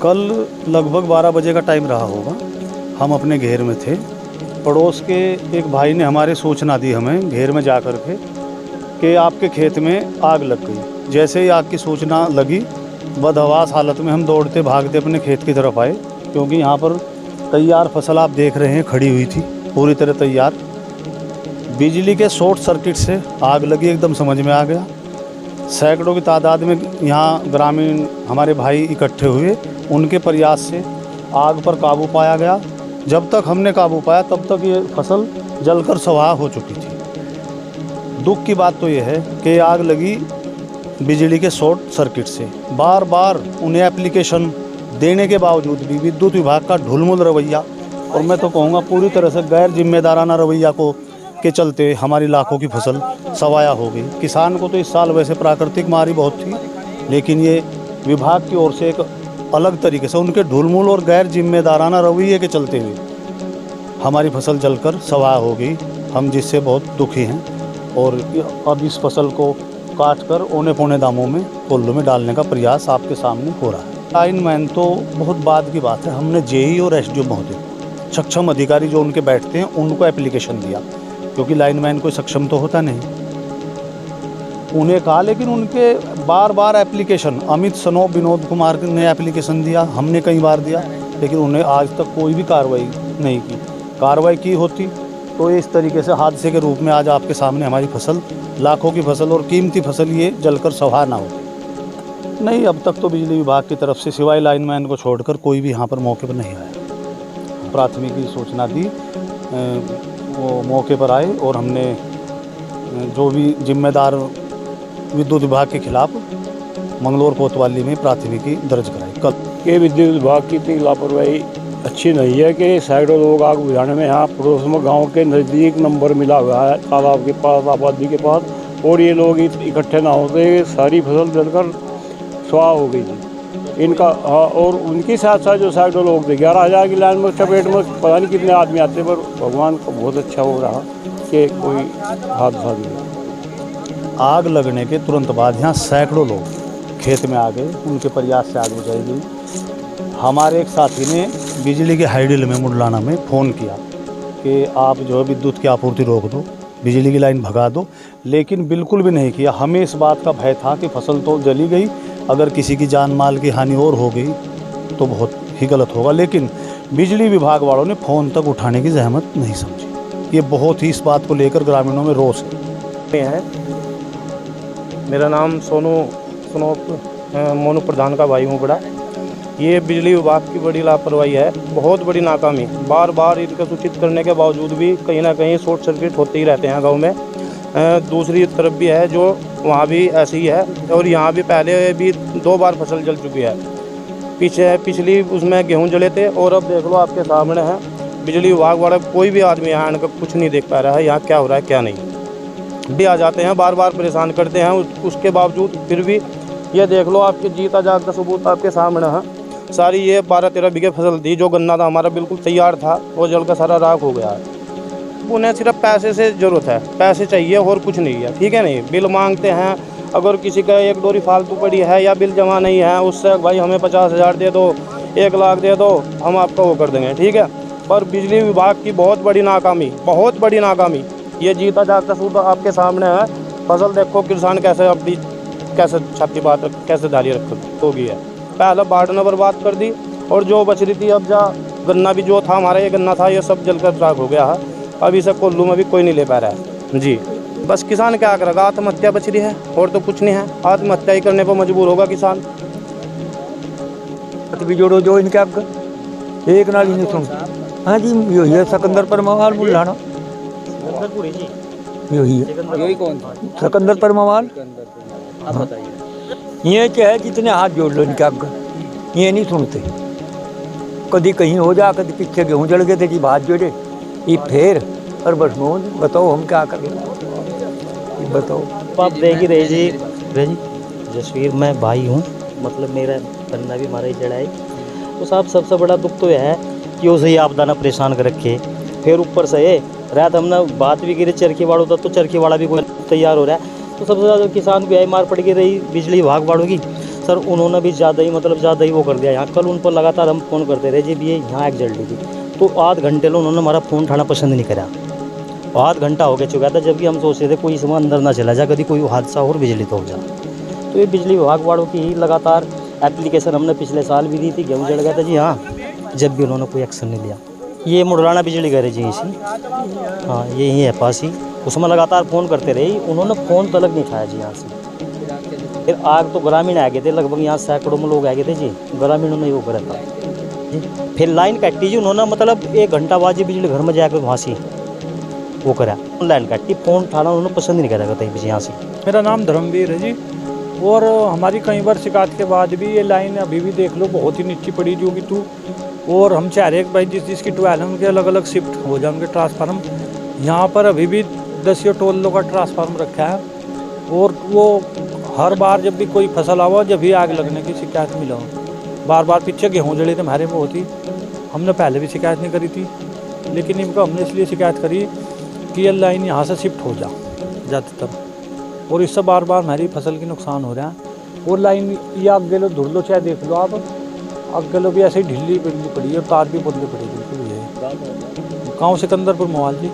कल लगभग 12 बजे का टाइम रहा होगा। हम अपने घेर में थे। पड़ोस के एक भाई ने हमारे सूचना दी हमें घेर में जा कर के कि आपके खेत में आग लग गई। जैसे ही आग की सूचना लगी, बदहवास हालत में हम दौड़ते भागते अपने खेत की तरफ आए, क्योंकि यहाँ पर तैयार फसल आप देख रहे हैं खड़ी हुई थी पूरी तरह तैयार। बिजली के शॉर्ट सर्किट से आग लगी, एकदम समझ में आ गया। सैकड़ों की तादाद में यहाँ ग्रामीण हमारे भाई इकट्ठे हुए, उनके प्रयास से आग पर काबू पाया गया। जब तक हमने काबू पाया तब तक ये फसल जलकर स्वाहा हो चुकी थी। दुख की बात तो ये है कि आग लगी बिजली के शॉर्ट सर्किट से। बार बार उन्हें एप्लीकेशन देने के बावजूद भी विद्युत विभाग का ढुलमुल रवैया, और मैं तो कहूँगा पूरी तरह से गैर जिम्मेदाराना रवैया के चलते हमारी लाखों की फसल सवाया हो गई। किसान को तो इस साल वैसे प्राकृतिक मारी बहुत थी, लेकिन ये विभाग की ओर से एक अलग तरीके से उनके ढुलमुल और गैर जिम्मेदाराना रवैये के चलते हुए हमारी फसल जलकर सवाया हो गई। हम जिससे बहुत दुखी हैं और अब इस फसल को काट कर औने पौने दामों में कोल्हू में डालने का प्रयास आपके सामने हो रहा है। लाइनमैन तो बहुत बाद की बात है। हमने जेई और एसडीओ महोदय, सक्षम अधिकारी जो उनके बैठते हैं, उनको एप्लीकेशन दिया, क्योंकि लाइनमैन कोई सक्षम तो होता नहीं, उन्हें कहा। लेकिन उनके बार बार एप्लीकेशन, अमित सनोप विनोद कुमार ने एप्लीकेशन दिया, हमने कई बार दिया, लेकिन उन्हें आज तक कोई भी कार्रवाई नहीं की। कार्रवाई की होती तो इस तरीके से हादसे के रूप में आज आपके सामने हमारी फसल, लाखों की फसल और कीमती फसल ये जलकर स्वाहा ना होती। नहीं, अब तक तो बिजली विभाग की तरफ से सिवाय लाइनमैन को छोड़कर कोई भी यहाँ पर मौके पर नहीं आया। प्राथमिकी सूचना दी, वो मौके पर आए और हमने जो भी जिम्मेदार विद्युत विभाग के खिलाफ मंगलौर कोतवाली में प्राथमिकी दर्ज कराई। कल के विद्युत विभाग की इतनी लापरवाही अच्छी नहीं है कि सैकड़ों लोग आग बुझाने में, यहाँ पड़ोस में गांव के नज़दीक नंबर मिला हुआ है तालाब के पास, आबादी के पास, और ये लोग इकट्ठे ना होते सारी फसल जलकर स्वाहा हो गई थी इनका। हाँ, और उनके साथ साथ जो सैकड़ों लोग थे, 11,000 की लाइन में चपेट में पता नहीं कितने आदमी आते, पर भगवान को बहुत अच्छा हो रहा कि कोई हादसा नहीं। आग लगने के तुरंत बाद यहाँ सैकड़ों लोग खेत में आ गए, उनके प्रयास से आग बुझाई गई। हमारे एक साथी ने बिजली के हाईडिल में मुडलाना में फ़ोन किया कि आप जो है विद्युत की आपूर्ति रोक दो, बिजली की लाइन भगा दो, लेकिन बिल्कुल भी नहीं किया। हमें इस बात का भय था कि फसल तो जली गई, अगर किसी की जान माल की हानि और हो गई तो बहुत ही गलत होगा। लेकिन बिजली विभाग वालों ने फ़ोन तक उठाने की जहमत नहीं समझी। ये बहुत ही इस बात को लेकर ग्रामीणों में रोष है। मेरा नाम मोनू प्रधान का भाई हूँ बड़ा। ये बिजली विभाग की बड़ी लापरवाही है, बहुत बड़ी नाकामी। बार बार इनका सूचित करने के बावजूद भी कहीं ना कहीं शॉर्ट सर्किट होते ही रहते हैं गांव में। दूसरी तरफ भी है जो वहाँ भी ऐसे ही है, और यहाँ भी पहले भी 2 बार फसल जल चुकी है। पिछली उसमें गेहूँ जले थे, और अब देख लो आपके सामने है। बिजली विभाग वाला कोई भी आदमी यहाँ इनका कुछ नहीं देख पा रहा है यहाँ क्या हो रहा है क्या नहीं। भी आ जाते हैं, बार बार परेशान करते हैं, उसके बावजूद फिर भी ये देख लो आपके जीता जागता सबूत आपके सामने है। सारी ये 12-13 बीघे फसल थी, जो गन्ना था हमारा बिल्कुल तैयार था, वो जल का सारा राख हो गया है। उन्हें सिर्फ पैसे से ज़रूरत है, पैसे चाहिए और कुछ नहीं है, ठीक है नहीं। बिल मांगते हैं, अगर किसी का 1 डोरी फालतू पड़ी है या बिल जमा नहीं है, उससे भाई हमें 50,000 दे दो, 1 लाख दे दो, हम आपको वो कर देंगे, ठीक है। पर बिजली विभाग की बहुत बड़ी नाकामी, बहुत बड़ी नाकामी। ये जीता जागता सूद आपके सामने है। फसल देखो किसान कैसे अपनी कैसे छाती बात कैसे धारी रख होगी है। पहले बाढ़ बर्बाद कर दी, और जो बच रही थी अब गन्ना भी जो था हमारा, ये गन्ना था, ये सब जलकर राख हो गया है। अब इसे कोल्लू में भी कोई नहीं ले पा रहा है जी। बस किसान क्या करेगा, आत्महत्या बच रही है और तो कुछ नहीं है। आत्महत्या ही करने पर मजबूर होगा किसान। भी जोड़ो जो इनके आग एक नाली नहीं सुन। हाँ जी, यही है सिकंदर परमावाल बुलाना, यही कौन सिकंदर परमावाल। ये क्या है, जितने हाथ जोड़ लो इनके आग, ये नहीं सुनते। कभी कहीं हो जा, कभी पीछे गेहूँ जल गए थे जी, हाथ जोड़े ये फिर, और बस बताओ हम क्या करें, बताओ। आप देख ही रहे जी जसवीर, मैं भाई हूँ, मतलब मेरा गन्ना भी हमारा ही चढ़ाई। तो साहब सबसे बड़ा दुख तो यह है कि उसे आपदा ना परेशान कर रखे। फिर ऊपर से रात हमने बात भी करी चरखी वालों तक, तो चरखी वाला भी कोई तैयार हो रहा है। तो सबसे ज़्यादा किसान को यही मार पड़ गई रही बिजली विभाग वालों की। सर उन्होंने भी ज़्यादा ही मतलब ज़्यादा ही वो कर दिया यहाँ। कल उन पर लगातार हम फ़ोन करते रहे जी भी ये यहाँ आग जल रही थी, तो आध घंटे में उन्होंने हमारा फ़ोन उठाना पसंद नहीं करा। आध घंटा हो गया चुका था, जबकि हम सोच रहे थे कोई इसमें अंदर ना चला जाए, कभी कोई हादसा और बिजली तो हो जाए। तो ये बिजली विभाग वालों की ही लगातार एप्लीकेशन हमने पिछले साल भी दी थी, गेहूँ जल गया था जी हाँ, जब भी उन्होंने कोई एक्शन नहीं लिया। ये मुडराना बिजली घर है जी इसी, हाँ ये यहीं है पास ही, उसमें लगातार फ़ोन करते रहे, उन्होंने फ़ोन तलक नहीं उठाया जी यहाँ से। फिर आग तो ग्रामीण आ गए थे, लगभग यहाँ सैकड़ों में लोग आ गए थे जी, ग्रामीणों ने वो करा था जी। फिर लाइन काटी जी उन्होंने, मतलब 1 घंटा बाद जी बिजली घर में जाकर वहाँ से वो करा, लाइन काटी, फ़ोन उठाना उन्होंने पसंद नहीं करा कहीं भी यहाँ से। मेरा नाम धर्मवीर है जी, और हमारी कई बार शिकायत के बाद भी ये लाइन अभी भी देख लो बहुत ही नीचे पड़ी जो कि तू, और हम चाह रहे हैं कि भाई जिसकी 12 उनके अलग अलग शिफ्ट हो जाए उनके ट्रांसफार्म। यहाँ पर अभी भी 10 या 12 का ट्रांसफार्म रखा है, और वो हर बार जब भी कोई फसल आवा जब भी आग लगने की शिकायत मिला हो, बार बार पीछे गेहूँ जले थे हमारे में होती, हमने पहले भी शिकायत नहीं करी थी, लेकिन इनको हमने इसलिए शिकायत करी कि ये लाइन यहाँ से शिफ्ट हो जा ज़्यादातर, और इससे बार बार हमारी फसल की नुकसान हो रहा है। वो लाइन ये आगे लो धुर लो चाहे देख लो आप, आगे लो भी ऐसे ही ढिल्ली बिल्ली पड़ी है, और तार भी बदले पड़ी बिल्कुल ये गाँव सिकंदरपुर मोहाल जी।